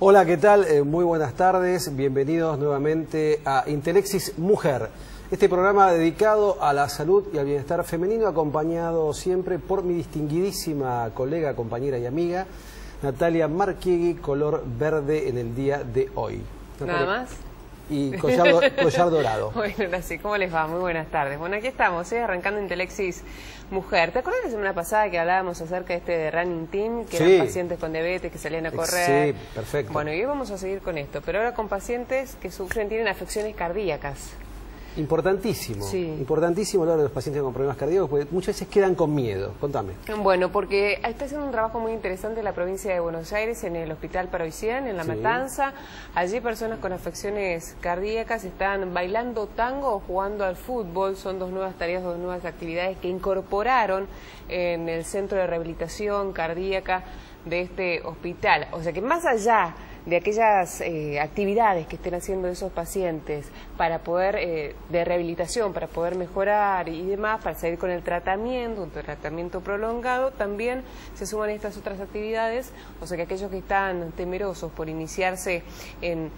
Hola, ¿qué tal? Muy buenas tardes. Bienvenidos nuevamente a Intelexis Mujer. Este programa dedicado a la salud y al bienestar femenino, acompañado siempre por mi distinguidísima colega, compañera y amiga, Natalia Marchieghi, color verde en el día de hoy. ¿Nada más? Y collar dorado. Bueno, ahora sí, ¿cómo les va? Muy buenas tardes. Bueno, aquí estamos, arrancando Intelexis Mujer. ¿Te acuerdas la semana pasada que hablábamos acerca de este Running Team, que eran pacientes con diabetes que salían a correr? Sí, perfecto. Bueno, y hoy vamos a seguir con esto, pero ahora con pacientes que tienen afecciones cardíacas. Importantísimo, sí. Importantísimo hablar de los pacientes con problemas cardíacos, porque muchas veces quedan con miedo. Contame. Bueno, porque está haciendo un trabajo muy interesante en la provincia de Buenos Aires, en el Hospital Paroician, en La Matanza. Allí personas con afecciones cardíacas están bailando tango o jugando al fútbol. Son dos nuevas tareas, dos nuevas actividades que incorporaron en el centro de rehabilitación cardíaca de este hospital. O sea que más allá de aquellas actividades que estén haciendo esos pacientes para poder, de rehabilitación, para poder mejorar y demás, para seguir con el tratamiento, un tratamiento prolongado, también se suman estas otras actividades, o sea que aquellos que están temerosos por iniciarse en,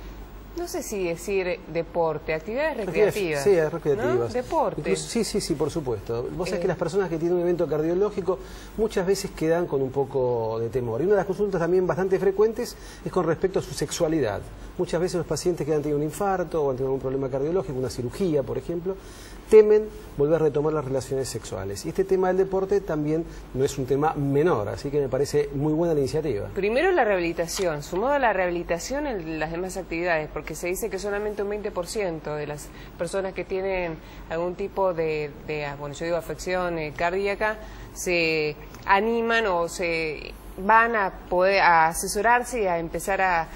no sé si decir deporte, actividades recreativas. Sí, recreativas. ¿No? Deporte. Incluso, sí, por supuesto. Vos sabés que las personas que tienen un evento cardiológico muchas veces quedan con un poco de temor. Y una de las consultas también bastante frecuentes es con respecto a su sexualidad. Muchas veces los pacientes que han tenido un infarto o han tenido algún problema cardiológico, una cirugía, por ejemplo, temen volver a retomar las relaciones sexuales. Y este tema del deporte también no es un tema menor, así que me parece muy buena la iniciativa. Primero la rehabilitación, sumado a la rehabilitación en las demás actividades, porque se dice que solamente un 20% de las personas que tienen algún tipo de bueno, yo digo afección cardíaca, se animan o se van a poder asesorarse y a empezar a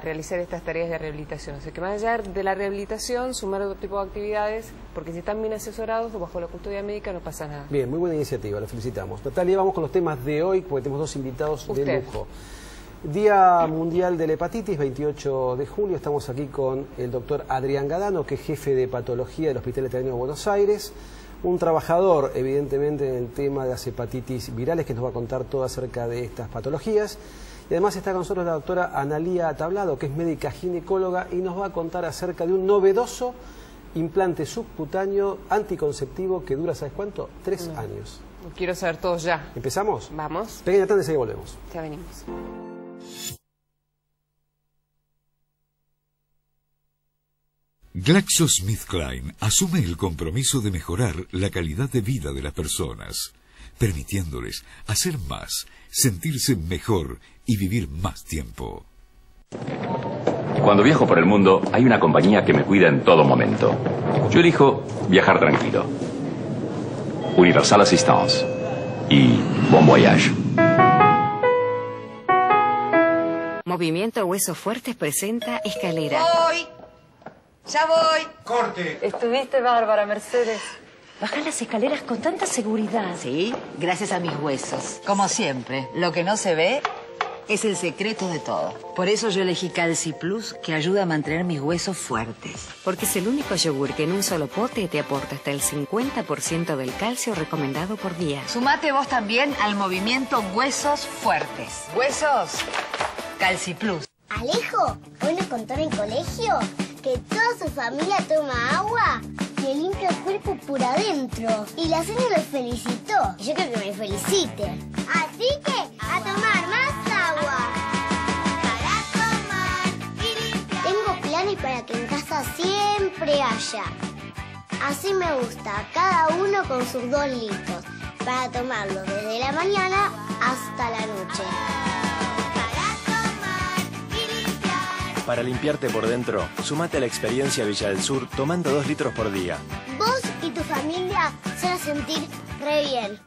realizar estas tareas de rehabilitación. O sea que más allá de la rehabilitación, sumar otro tipo de actividades, porque si están bien asesorados o bajo la custodia médica no pasa nada. Bien, muy buena iniciativa, la felicitamos. Natalia, vamos con los temas de hoy, porque tenemos dos invitados de lujo. Día Mundial de la Hepatitis, 28 de julio, estamos aquí con el doctor Adrián Gadano, que es jefe de patología del Hospital Italiano de Buenos Aires, un trabajador evidentemente en el tema de las hepatitis virales, que nos va a contar todo acerca de estas patologías. Y además está con nosotros la doctora Analía Tablado, que es médica ginecóloga y nos va a contar acerca de un novedoso implante subcutáneo anticonceptivo que dura, ¿sabes cuánto? 3 años. Quiero saber todos ya. ¿Empezamos? Vamos. Pequeña tanda y seguimos, volvemos. Ya venimos. GlaxoSmithKline asume el compromiso de mejorar la calidad de vida de las personas, permitiéndoles hacer más, sentirse mejor y vivir más tiempo. Cuando viajo por el mundo, hay una compañía que me cuida en todo momento. Yo elijo viajar tranquilo. Universal Assistance y Bon Voyage. Movimiento Huesos Fuertes presenta Escalera. Voy. Ya voy. ¡Corte! Estuviste bárbara, Mercedes. Bajar las escaleras con tanta seguridad. Sí, gracias a mis huesos. Como siempre, lo que no se ve es el secreto de todo. Por eso yo elegí Calci Plus, que ayuda a mantener mis huesos fuertes. Porque es el único yogur que en un solo pote te aporta hasta el 50% del calcio recomendado por día. Sumate vos también al movimiento Huesos Fuertes. Huesos, Calci Plus. Alejo, hoy nos contó en el colegio que toda su familia toma agua que limpia el cuerpo por adentro. Y la señora lo felicitó. Y yo creo que me felicite. Así que, a tomar más agua. Para tomar y limpiar. Tengo planes para que en casa siempre haya. Así me gusta, cada uno con sus 2 litros. Para tomarlo desde la mañana hasta la noche. Para limpiarte por dentro, sumate a la experiencia Villa del Sur tomando 2 litros por día. Vos y tu familia se van a sentir re bien.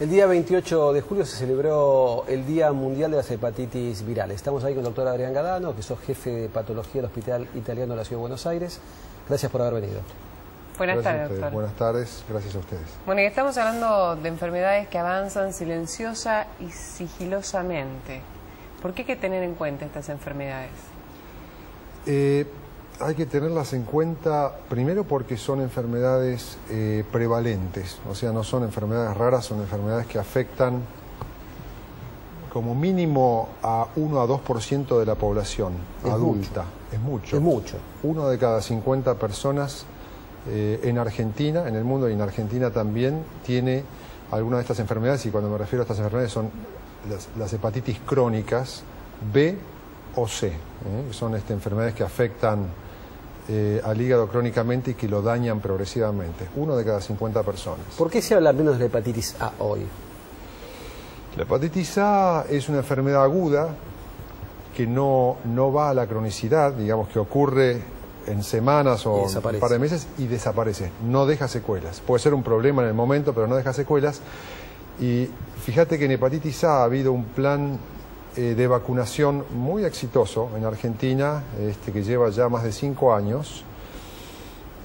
El día 28 de julio se celebró el Día Mundial de las Hepatitis Virales. Estamos ahí con el doctor Adrián Gadano, que sos jefe de patología del Hospital Italiano de la Ciudad de Buenos Aires. Gracias por haber venido. Buenas tardes, doctor. Buenas tardes, gracias a ustedes. Bueno, y estamos hablando de enfermedades que avanzan silenciosa y sigilosamente. ¿Por qué hay que tener en cuenta estas enfermedades? hay que tenerlas en cuenta, primero porque son enfermedades prevalentes, o sea, no son enfermedades raras, son enfermedades que afectan como mínimo a 1 a 2% de la población adulta. Es mucho. Es mucho. 1 de cada 50 personas en Argentina, en el mundo y en Argentina también, tiene alguna de estas enfermedades, y cuando me refiero a estas enfermedades son las hepatitis crónicas B o C. Son enfermedades que afectan al hígado crónicamente y que lo dañan progresivamente. 1 de cada 50 personas. ¿Por qué se habla menos de la hepatitis A hoy? La hepatitis A es una enfermedad aguda que no va a la cronicidad, digamos que ocurre en semanas o un par de meses y desaparece, no deja secuelas. Puede ser un problema en el momento, pero no deja secuelas. Y fíjate que en hepatitis A ha habido un plan de vacunación muy exitoso en Argentina, que lleva ya más de 5 años,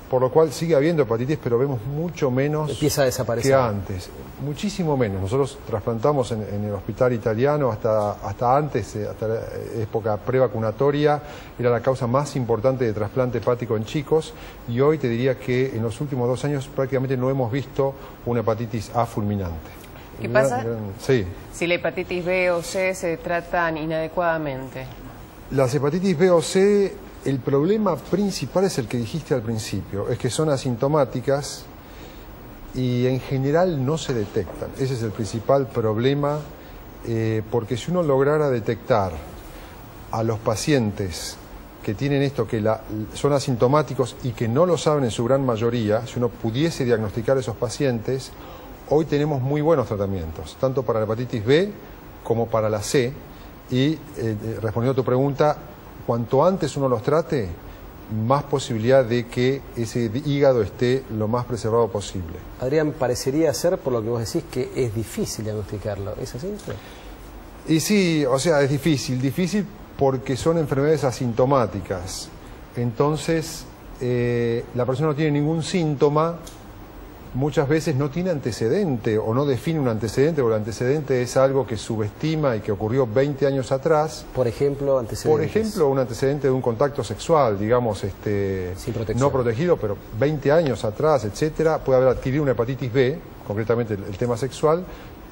por lo cual sigue habiendo hepatitis, pero vemos mucho menos empieza a desaparecer. Que antes, muchísimo menos. Nosotros trasplantamos en el hospital italiano hasta antes, hasta la época prevacunatoria, era la causa más importante de trasplante hepático en chicos, y hoy te diría que en los últimos 2 años prácticamente no hemos visto una hepatitis A fulminante. ¿Qué pasa? Sí. Si la hepatitis B o C se tratan inadecuadamente. Las hepatitis B o C, el problema principal es el que dijiste al principio, es que son asintomáticas y en general no se detectan. Ese es el principal problema, porque si uno lograra detectar a los pacientes que tienen esto, que son asintomáticos y que no lo saben en su gran mayoría, si uno pudiese diagnosticar a esos pacientes, hoy tenemos muy buenos tratamientos, tanto para la hepatitis B como para la C, y respondiendo a tu pregunta, cuanto antes uno los trate, más posibilidad de que ese hígado esté lo más preservado posible. Adrián, parecería ser, por lo que vos decís, que es difícil diagnosticarlo. ¿Es así? Y sí, o sea, es difícil porque son enfermedades asintomáticas. Entonces, la persona no tiene ningún síntoma, muchas veces no tiene antecedente o no define un antecedente, porque el antecedente es algo que subestima y que ocurrió 20 años atrás. Por ejemplo, antecedentes. Por ejemplo, un antecedente de un contacto sexual, digamos, sin protección, no protegido, pero 20 años atrás, etcétera, puede haber adquirido una hepatitis B, concretamente el tema sexual,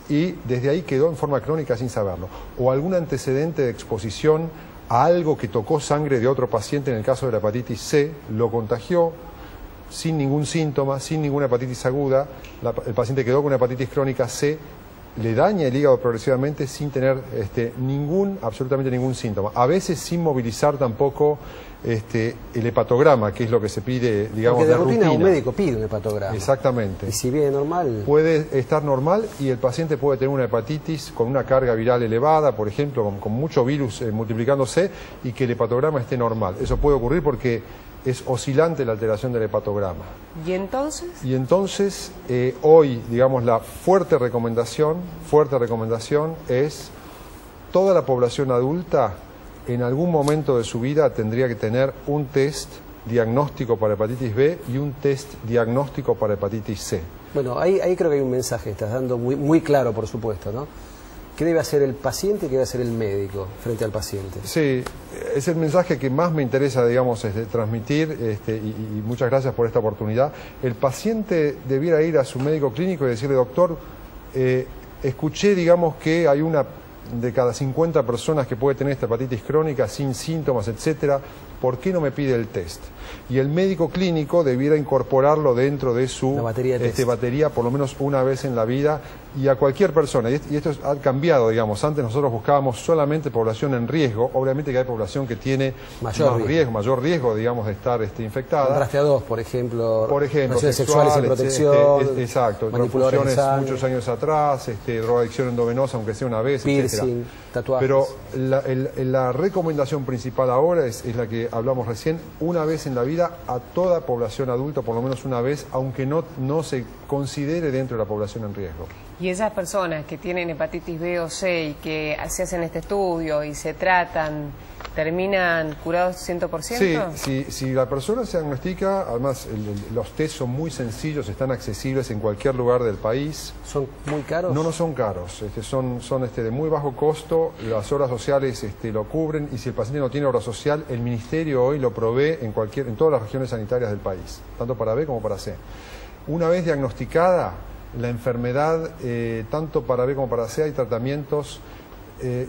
y desde ahí quedó en forma crónica sin saberlo. O algún antecedente de exposición a algo que tocó sangre de otro paciente, en el caso de la hepatitis C, lo contagió, sin ningún síntoma, sin ninguna hepatitis aguda, el paciente quedó con una hepatitis crónica C, le daña el hígado progresivamente sin tener absolutamente ningún síntoma. A veces sin movilizar tampoco el hepatograma, que es lo que se pide, digamos, porque de rutina un médico pide un hepatograma. Exactamente. Y si viene normal... Puede estar normal y el paciente puede tener una hepatitis con una carga viral elevada, por ejemplo, con mucho virus multiplicándose, y que el hepatograma esté normal. Eso puede ocurrir porque es oscilante la alteración del hepatograma. ¿Y entonces? Y entonces, hoy, digamos, la fuerte recomendación es toda la población adulta en algún momento de su vida tendría que tener un test diagnóstico para hepatitis B y un test diagnóstico para hepatitis C. Bueno, ahí creo que hay un mensaje que estás dando muy claro, por supuesto, ¿no? ¿Qué debe hacer el paciente y qué debe hacer el médico frente al paciente? Sí, es el mensaje que más me interesa, digamos, transmitir, y muchas gracias por esta oportunidad. El paciente debiera ir a su médico clínico y decirle: doctor, escuché, digamos, que hay una de cada 50 personas que puede tener esta hepatitis crónica sin síntomas, etcétera, ¿por qué no me pide el test? Y el médico clínico debiera incorporarlo dentro de su batería por lo menos una vez en la vida, y a cualquier persona. Y esto ha cambiado, digamos. Antes nosotros buscábamos solamente población en riesgo. Obviamente que hay población que tiene mayor riesgo, digamos, de estar infectada. Un rastreador, por ejemplo relaciones sexuales sin protección, exacto, manipuladores transfusiones muchos años atrás, drogadicción endovenosa, aunque sea una vez, piercing, tatuajes. Pero la recomendación principal ahora es la que hablamos recién: una vez en la vida a toda población adulta, por lo menos una vez, aunque no se considere dentro de la población en riesgo. Y esas personas que tienen hepatitis B o C y que se hacen este estudio y se tratan, ¿terminan curados 100%? Sí, si la persona se diagnostica, además los test son muy sencillos, están accesibles en cualquier lugar del país. ¿Son muy caros? No son caros, son de muy bajo costo, las obras sociales lo cubren, y si el paciente no tiene obra social, el Ministerio hoy lo provee en todas las regiones sanitarias del país, tanto para B como para C. Una vez diagnosticada la enfermedad, tanto para B como para C, hay tratamientos.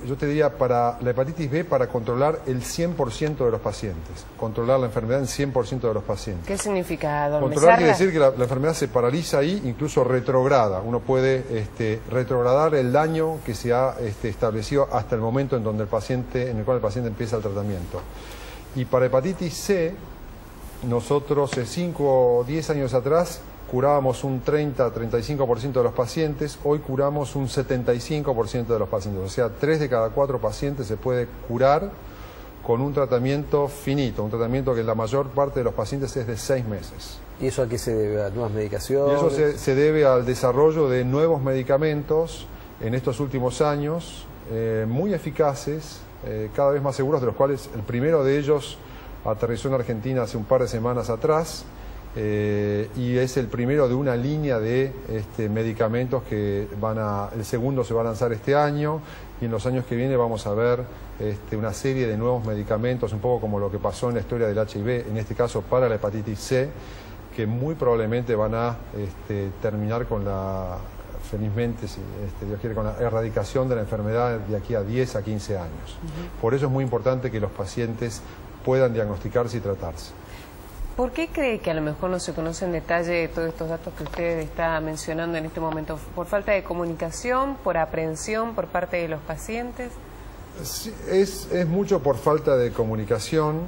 Yo te diría, para la hepatitis B, para controlar el 100% de los pacientes. Controlar la enfermedad en 100% de los pacientes. ¿Qué significa, don Controlar quiere decir que la enfermedad se paraliza ahí, incluso retrograda. Uno puede retrogradar el daño que se ha establecido hasta el momento en el cual el paciente empieza el tratamiento. Y para hepatitis C, nosotros 5 o 10 años atrás curábamos un 30-35% de los pacientes, hoy curamos un 75% de los pacientes, o sea, 3 de cada 4 pacientes se puede curar con un tratamiento finito, un tratamiento que en la mayor parte de los pacientes es de 6 meses. ¿Y eso a qué se debe? ¿A nuevas medicaciones? Y eso se debe al desarrollo de nuevos medicamentos en estos últimos años, muy eficaces, cada vez más seguros, de los cuales el primero de ellos aterrizó en Argentina hace un par de semanas atrás, y es el primero de una línea de medicamentos que el segundo se va a lanzar este año, y en los años que vienen vamos a ver una serie de nuevos medicamentos, un poco como lo que pasó en la historia del HIV, en este caso para la hepatitis C, que muy probablemente van a terminar con felizmente, si Dios quiere, con la erradicación de la enfermedad de aquí a 10 a 15 años. Por eso es muy importante que los pacientes puedan diagnosticarse y tratarse. ¿Por qué cree que a lo mejor no se conoce en detalle todos estos datos que usted está mencionando en este momento? ¿Por falta de comunicación, por aprehensión por parte de los pacientes? Sí, es mucho por falta de comunicación.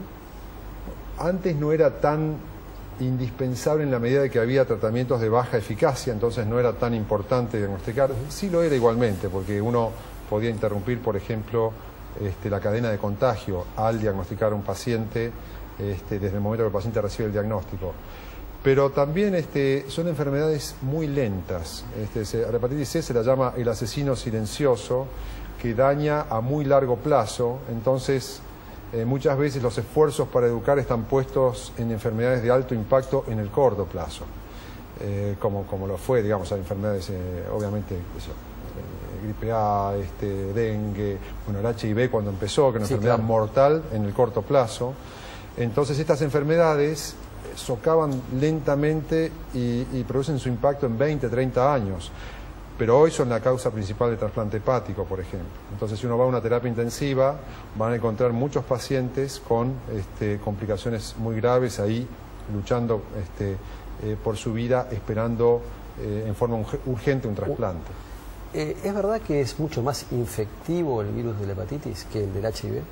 Antes no era tan indispensable en la medida de que había tratamientos de baja eficacia, entonces no era tan importante diagnosticar. Sí lo era igualmente, porque uno podía interrumpir, por ejemplo, la cadena de contagio al diagnosticar a un paciente desde el momento que el paciente recibe el diagnóstico. Pero también son enfermedades muy lentas. A la hepatitis C se la llama el asesino silencioso, que daña a muy largo plazo. Entonces, muchas veces los esfuerzos para educar están puestos en enfermedades de alto impacto en el corto plazo, como lo fue, digamos, a enfermedades, obviamente, gripe A, dengue, bueno, el HIV cuando empezó, que es una enfermedad mortal en el corto plazo. Entonces estas enfermedades socavan lentamente y producen su impacto en 20, 30 años. Pero hoy son la causa principal de trasplante hepático, por ejemplo. Entonces, si uno va a una terapia intensiva, van a encontrar muchos pacientes con complicaciones muy graves ahí, luchando por su vida, esperando en forma urgente un trasplante. ¿Es verdad que es mucho más infectivo el virus de la hepatitis que el del HIV?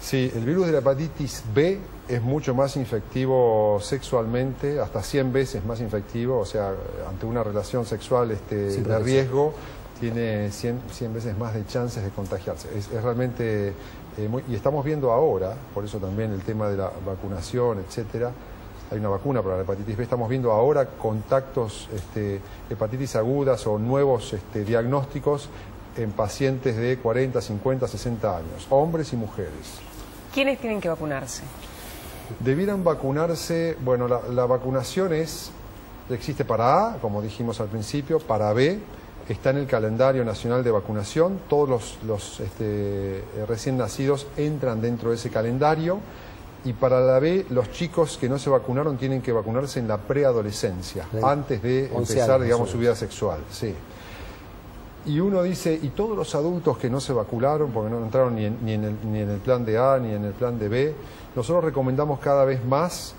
Sí, el virus de la hepatitis B es mucho más infectivo sexualmente, hasta 100 veces más infectivo, o sea, ante una relación sexual de riesgo, tiene 100 veces más de chances de contagiarse. Es realmente, y estamos viendo ahora, por eso también el tema de la vacunación, etcétera. Hay una vacuna para la hepatitis B, estamos viendo ahora contactos, hepatitis agudas o nuevos diagnósticos en pacientes de 40, 50, 60 años, hombres y mujeres. ¿Quiénes tienen que vacunarse? Debieran vacunarse, bueno, la vacunación existe para A, como dijimos al principio, para B, está en el calendario nacional de vacunación, todos los recién nacidos entran dentro de ese calendario, y para la B, los chicos que no se vacunaron tienen que vacunarse en la preadolescencia, antes de empezar, digamos, su vida sexual. Sí. Y uno dice, ¿y todos los adultos que no se vacunaron, porque no entraron ni en el plan de A ni en el plan de B? Nosotros recomendamos cada vez más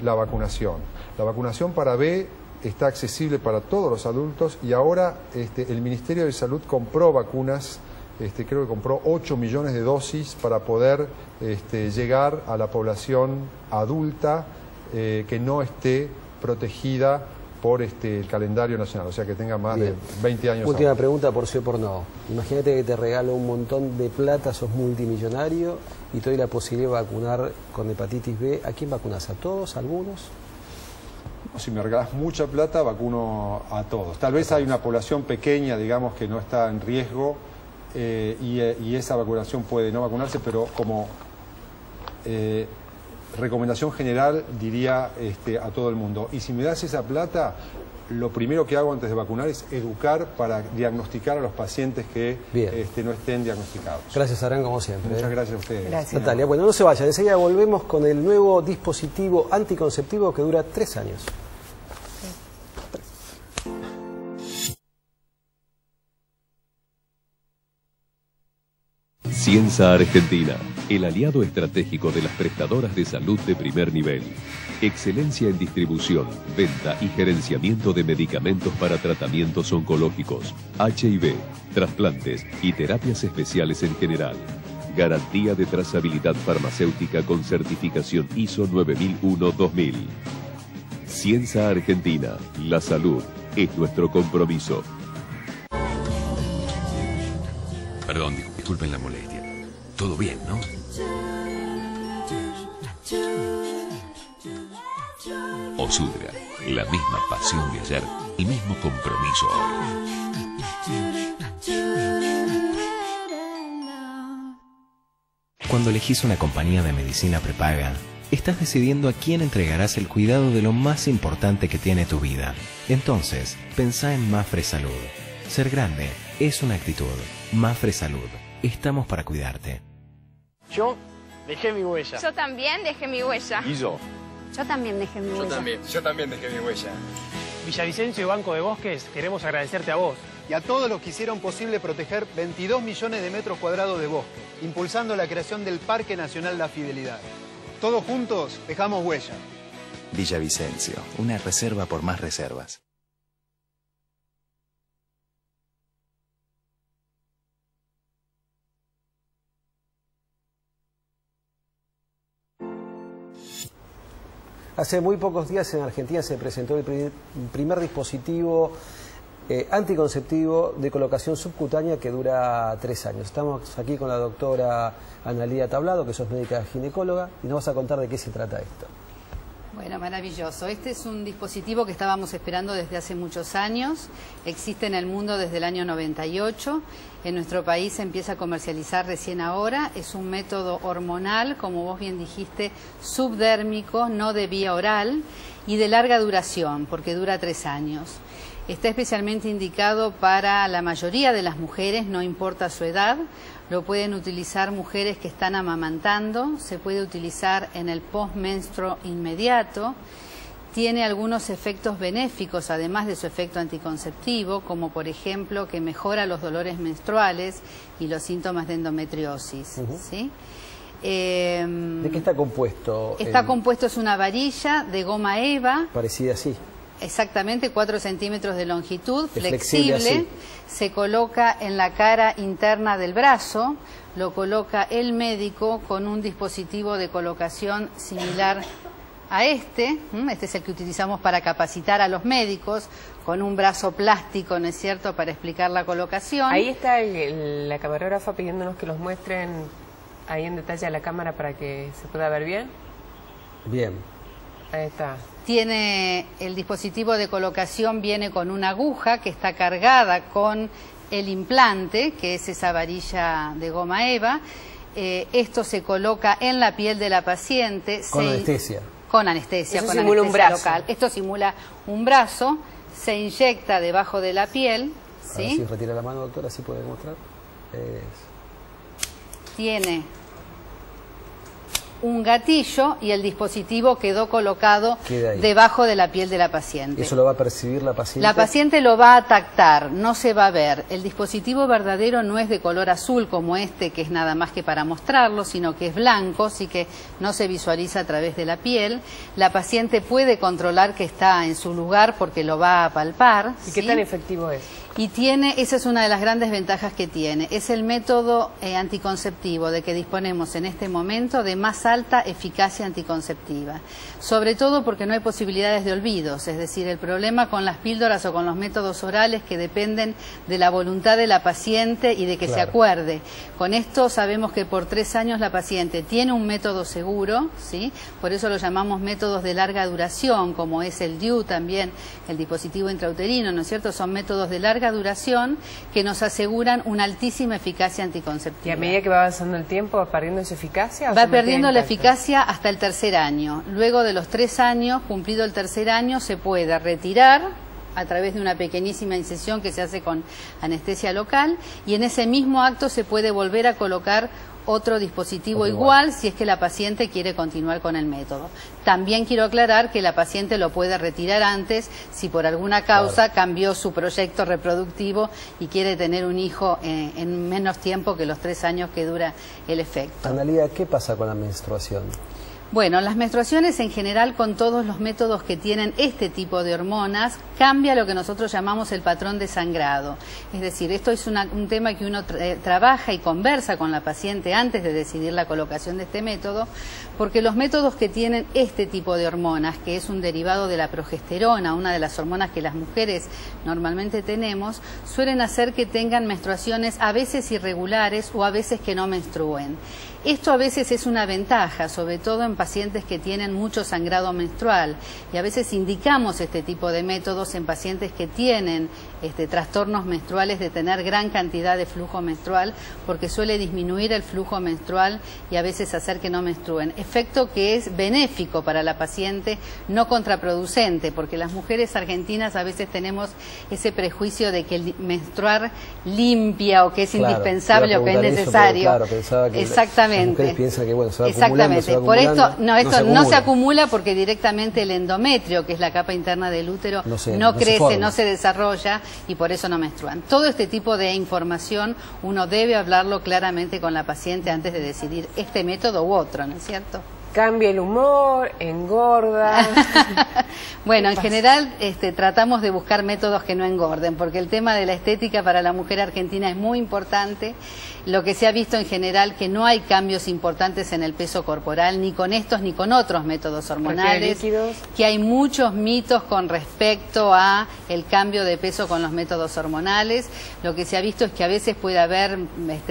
la vacunación. La vacunación para B está accesible para todos los adultos, y ahora el Ministerio de Salud compró vacunas, creo que compró 8 millones de dosis para poder llegar a la población adulta que no esté protegida por el calendario nacional, o sea, que tenga más de 20 años. Última pregunta, por sí o por no. Imagínate que te regalo un montón de plata, sos multimillonario y te doy la posibilidad de vacunar con hepatitis B. ¿A quién vacunas? ¿A todos? ¿A algunos? o si me regalas mucha plata, vacuno a todos. Tal vez hay una población pequeña, digamos, que no está en riesgo y esa vacunación puede no vacunarse, pero como recomendación general diría a todo el mundo. Y si me das esa plata, lo primero que hago antes de vacunar es educar para diagnosticar a los pacientes que no estén diagnosticados. Gracias, Adrián, como siempre. Muchas gracias a ustedes. Gracias. Natalia, bueno, no se vayan, enseguida volvemos con el nuevo dispositivo anticonceptivo que dura 3 años. Ciensa Argentina, el aliado estratégico de las prestadoras de salud de primer nivel. Excelencia en distribución, venta y gerenciamiento de medicamentos para tratamientos oncológicos, HIV, trasplantes y terapias especiales en general. Garantía de trazabilidad farmacéutica con certificación ISO 9001-2000. Ciensa Argentina, la salud es nuestro compromiso. Perdón, disculpen la molestia. Todo bien, ¿no? Osudra, la misma pasión de ayer, el mismo compromiso hoy. Cuando elegís una compañía de medicina prepaga, estás decidiendo a quién entregarás el cuidado de lo más importante que tiene tu vida. Entonces, pensá en Mapfre Salud. Ser grande es una actitud. Mapfre Salud. Estamos para cuidarte. Yo dejé mi huella. Yo también dejé mi huella. ¿Y yo? Yo también dejé mi huella. Yo también dejé mi huella. Villavicencio y Banco de Bosques, queremos agradecerte a vos y a todos los que hicieron posible proteger 22 millones de metros cuadrados de bosque, impulsando la creación del Parque Nacional La Fidelidad. Todos juntos dejamos huella. Villavicencio, una reserva por más reservas. Hace muy pocos días en Argentina se presentó el primer dispositivo anticonceptivo de colocación subcutánea que dura 3 años. Estamos aquí con la doctora Analía Tablado, que sos médica ginecóloga, y nos vas a contar de qué se trata esto. Bueno, maravilloso. Este es un dispositivo que estábamos esperando desde hace muchos años. Existe en el mundo desde el año 98. En nuestro país se empieza a comercializar recién ahora. Es un método hormonal, como vos bien dijiste, subdérmico, no de vía oral, y de larga duración, porque dura 3 años. Está especialmente indicado para la mayoría de las mujeres, no importa su edad. Lo pueden utilizar mujeres que están amamantando, se puede utilizar en el postmenstruo inmediato. Tiene algunos efectos benéficos, además de su efecto anticonceptivo, como por ejemplo que mejora los dolores menstruales y los síntomas de endometriosis. ¿Sí? ¿De qué está compuesto? Está compuesto, es una varilla de goma eva. Parecida así. Exactamente, 4 centímetros de longitud, flexible, se coloca en la cara interna del brazo, lo coloca el médico con un dispositivo de colocación similar a este es el que utilizamos para capacitar a los médicos, con un brazo plástico, ¿no es cierto?, para explicar la colocación. Ahí está la camarógrafa pidiéndonos que los muestren ahí en detalle a la cámara para que se pueda ver bien. Bien. Ahí está. Tiene el dispositivo de colocación, viene con una aguja que está cargada con el implante, que es esa varilla de goma eva. Esto se coloca en la piel de la paciente. Con anestesia. Con anestesia, Eso con simula anestesia un brazo. local. Esto simula un brazo, se inyecta debajo de la piel. ¿Sí? Ahora sí, retira la mano, doctora, así puede mostrar. Tiene un gatillo y el dispositivo quedó colocado debajo de la piel de la paciente. ¿Eso lo va a percibir la paciente? La paciente lo va a tactar, no se va a ver. El dispositivo verdadero no es de color azul como este, que es nada más que para mostrarlo, sino que es blanco, así que no se visualiza a través de la piel. La paciente puede controlar que está en su lugar porque lo va a palpar. ¿Y qué tan efectivo es? Y esa es una de las grandes ventajas que tiene. Es el método anticonceptivo de que disponemos en este momento de más alta eficacia anticonceptiva. Sobre todo porque no hay posibilidades de olvidos, es decir, el problema con las píldoras o con los métodos orales que dependen de la voluntad de la paciente y de que se acuerde. Con esto sabemos que por 3 años la paciente tiene un método seguro, ¿sí? Por eso lo llamamos métodos de larga duración, como es el DIU también, el dispositivo intrauterino, ¿no es cierto? Son métodos de larga duración que nos aseguran una altísima eficacia anticonceptiva. ¿Y a medida que va avanzando el tiempo va perdiendo esa eficacia? Va perdiendo la eficacia hasta el 3er año. Luego de los 3 años, cumplido el 3er año, se puede retirar a través de una pequeñísima incisión que se hace con anestesia local, y en ese mismo acto se puede volver a colocar otro dispositivo igual si es que la paciente quiere continuar con el método. También quiero aclarar que la paciente lo puede retirar antes si por alguna causa cambió su proyecto reproductivo y quiere tener un hijo en menos tiempo que los 3 años que dura el efecto. Analía, ¿qué pasa con la menstruación? Bueno, las menstruaciones en general, con todos los métodos que tienen este tipo de hormonas, cambia lo que nosotros llamamos el patrón de sangrado. Es decir, esto es un tema que uno trabaja y conversa con la paciente antes de decidir la colocación de este método, porque los métodos que tienen este tipo de hormonas, que es un derivado de la progesterona, una de las hormonas que las mujeres normalmente tenemos, suelen hacer que tengan menstruaciones a veces irregulares o a veces que no menstruen. Esto a veces es una ventaja, sobre todo en pacientes que tienen mucho sangrado menstrual, y a veces indicamos este tipo de métodos en pacientes que tienen trastornos menstruales, de tener gran cantidad de flujo menstrual, porque suele disminuir el flujo menstrual y a veces hacer que no menstruen. Efecto que es benéfico para la paciente, no contraproducente, porque las mujeres argentinas a veces tenemos ese prejuicio de que el menstruar limpia o que es indispensable o que es necesario. Exactamente. Las mujeres piensan que bueno, se va Exactamente. acumulando, Por esto, esto no se acumula porque directamente el endometrio, que es la capa interna del útero, no crece, no se desarrolla y por eso no menstruan. Todo este tipo de información uno debe hablarlo claramente con la paciente antes de decidir este método u otro, ¿no es cierto? Cambia el humor, engorda. Bueno, en general tratamos de buscar métodos que no engorden, porque el tema de la estética para la mujer argentina es muy importante. Lo que se ha visto en general que no hay cambios importantes en el peso corporal, ni con estos ni con otros métodos hormonales, que hay muchos mitos con respecto a el cambio de peso con los métodos hormonales. Lo que se ha visto es que a veces puede haber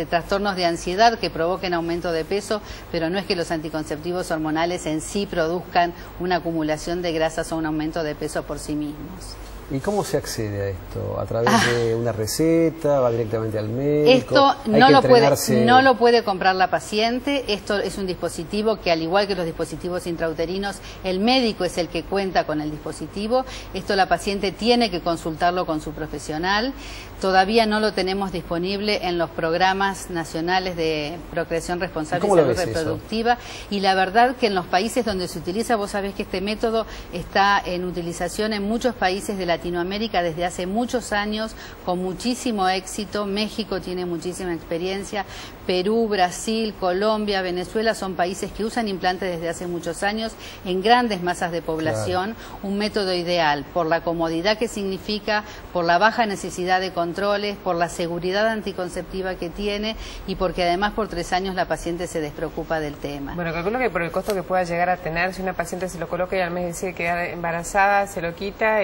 trastornos de ansiedad que provoquen aumento de peso, pero no es que los anticonceptivos hormonales en sí produzcan una acumulación de grasas o un aumento de peso por sí mismos. ¿Y cómo se accede a esto? ¿A través de una receta? ¿Va directamente al médico? Esto no lo puede comprar la paciente. Esto es un dispositivo que, al igual que los dispositivos intrauterinos, el médico es el que cuenta con el dispositivo. Esto la paciente tiene que consultarlo con su profesional. Todavía no lo tenemos disponible en los programas nacionales de procreación responsable y salud reproductiva. Y la verdad que en los países donde se utiliza, vos sabés que este método está en utilización en muchos países de Latinoamérica desde hace muchos años, con muchísimo éxito. México tiene muchísima experiencia, Perú, Brasil, Colombia, Venezuela son países que usan implantes desde hace muchos años en grandes masas de población. Un método ideal por la comodidad que significa, por la baja necesidad de controles, por la seguridad anticonceptiva que tiene y porque además por 3 años la paciente se despreocupa del tema. Bueno, calculo que por el costo que pueda llegar a tener, si una paciente se lo coloca y al mes decide quedar embarazada, se lo quita,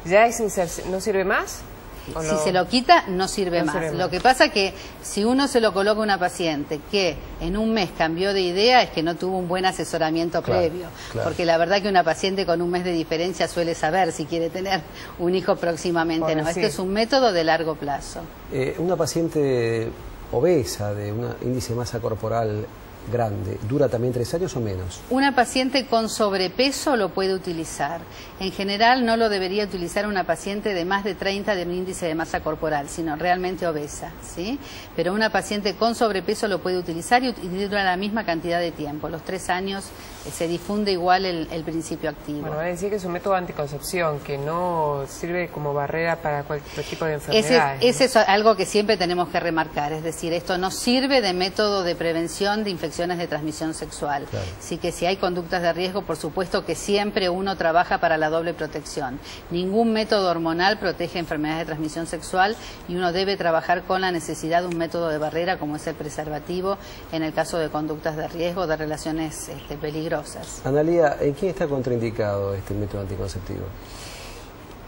¿ya no sirve más? Si se lo quita, no sirve más. Lo que pasa que si uno se lo coloca a una paciente que en un mes cambió de idea, es que no tuvo un buen asesoramiento previo. Porque la verdad que una paciente con un mes de diferencia suele saber si quiere tener un hijo próximamente. No, este es un método de largo plazo. Una paciente obesa, de un índice de masa corporal grande, ¿dura también 3 años o menos? Una paciente con sobrepeso lo puede utilizar. En general no lo debería utilizar una paciente de más de 30 de un índice de masa corporal, sino realmente obesa, ¿sí? Pero una paciente con sobrepeso lo puede utilizar y dura la misma cantidad de tiempo. Los 3 años se difunde igual el principio activo. Bueno, van a decir que es un método de anticoncepción, que no sirve como barrera para cualquier tipo de enfermedad. Ese es algo que siempre tenemos que remarcar, es decir, esto no sirve de método de prevención de infecciones de transmisión sexual. Claro. Así que si hay conductas de riesgo, por supuesto que siempre uno trabaja para la doble protección. Ningún método hormonal protege enfermedades de transmisión sexual y uno debe trabajar con la necesidad de un método de barrera como es el preservativo en el caso de conductas de riesgo, de relaciones peligrosas. Analía, ¿en quién está contraindicado este método anticonceptivo?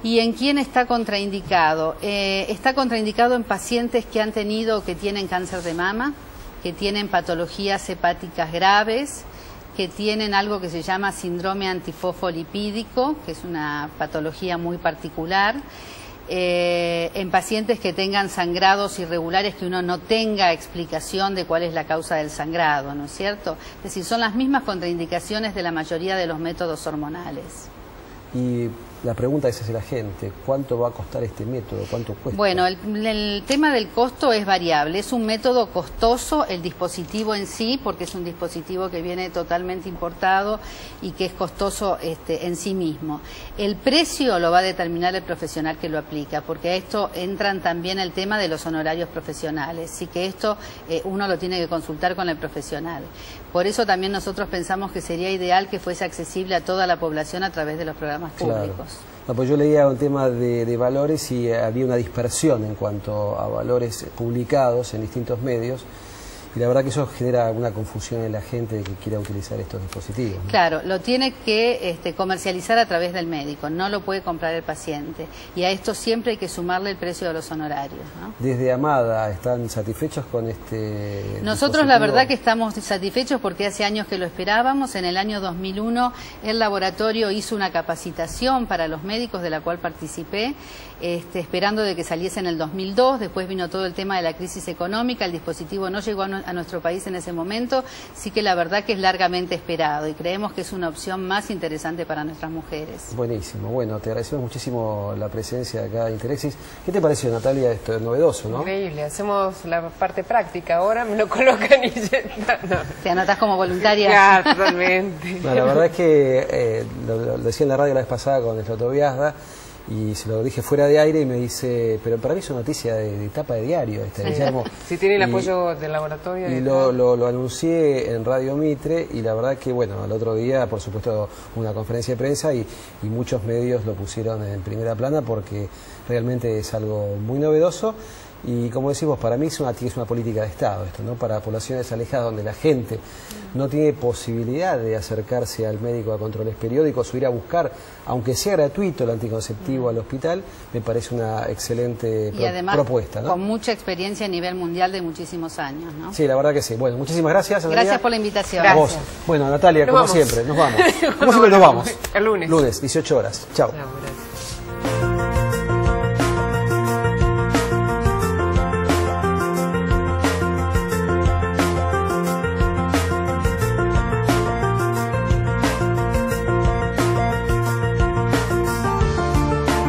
¿Y en quién está contraindicado? Está contraindicado en pacientes que han tenido o que tienen cáncer de mama, que tienen patologías hepáticas graves, que tienen algo que se llama síndrome antifosfolipídico, que es una patología muy particular, en pacientes que tengan sangrados irregulares que uno no tenga explicación de cuál es la causa del sangrado, ¿no es cierto? Es decir, son las mismas contraindicaciones de la mayoría de los métodos hormonales. Y la pregunta es hacia la gente, ¿cuánto va a costar este método? ¿Cuánto cuesta? Bueno, el tema del costo es variable, es un método costoso el dispositivo en sí, porque es un dispositivo que viene totalmente importado y que es costoso en sí mismo. El precio lo va a determinar el profesional que lo aplica, porque a esto entran también el tema de los honorarios profesionales, así que esto uno lo tiene que consultar con el profesional. Por eso también nosotros pensamos que sería ideal que fuese accesible a toda la población a través de los programas públicos. Claro. No, pues yo leía un tema de valores y había una dispersión en cuanto a valores publicados en distintos medios. Y la verdad que eso genera una confusión en la gente de que quiera utilizar estos dispositivos, ¿no? Claro, lo tiene que comercializar a través del médico, no lo puede comprar el paciente. Y a esto siempre hay que sumarle el precio de los honorarios, ¿no? Desde Amada, ¿están satisfechos con este Nosotros la verdad que estamos satisfechos porque hace años que lo esperábamos. En el año 2001 el laboratorio hizo una capacitación para los médicos de la cual participé, esperando de que saliese en el 2002. Después vino todo el tema de la crisis económica, el dispositivo no llegó a nuestro país en ese momento, sí que la verdad que es largamente esperado y creemos que es una opción más interesante para nuestras mujeres. Buenísimo, bueno, te agradecemos muchísimo la presencia acá de Interexis. ¿Qué te pareció, Natalia? Esto es novedoso, ¿no? Increíble, hacemos la parte práctica ahora, me lo colocan y ya está. No. ¿Te anotás como voluntaria? Ya, totalmente. No, la verdad es que lo decía en la radio la vez pasada con el Toto Biasda, y se lo dije fuera de aire y me dice, pero para mí es una noticia de tapa de diario, Guillermo. Si tiene el apoyo del laboratorio. Y lo anuncié en Radio Mitre y la verdad que, bueno, al otro día, por supuesto, una conferencia de prensa y muchos medios lo pusieron en primera plana porque realmente es algo muy novedoso. Y como decimos, para mí es una política de Estado esto, ¿no? Para poblaciones alejadas donde la gente no tiene posibilidad de acercarse al médico a controles periódicos o ir a buscar, aunque sea gratuito, el anticonceptivo al hospital, me parece una excelente propuesta, ¿no? Con mucha experiencia a nivel mundial de muchísimos años, ¿no? Sí, la verdad que sí. Bueno, muchísimas gracias, Natalia. Gracias por la invitación. A vos. Bueno, Natalia, como siempre, nos vamos. Como siempre nos vamos. El lunes. Lunes, 18 horas. Chao. Chao, gracias.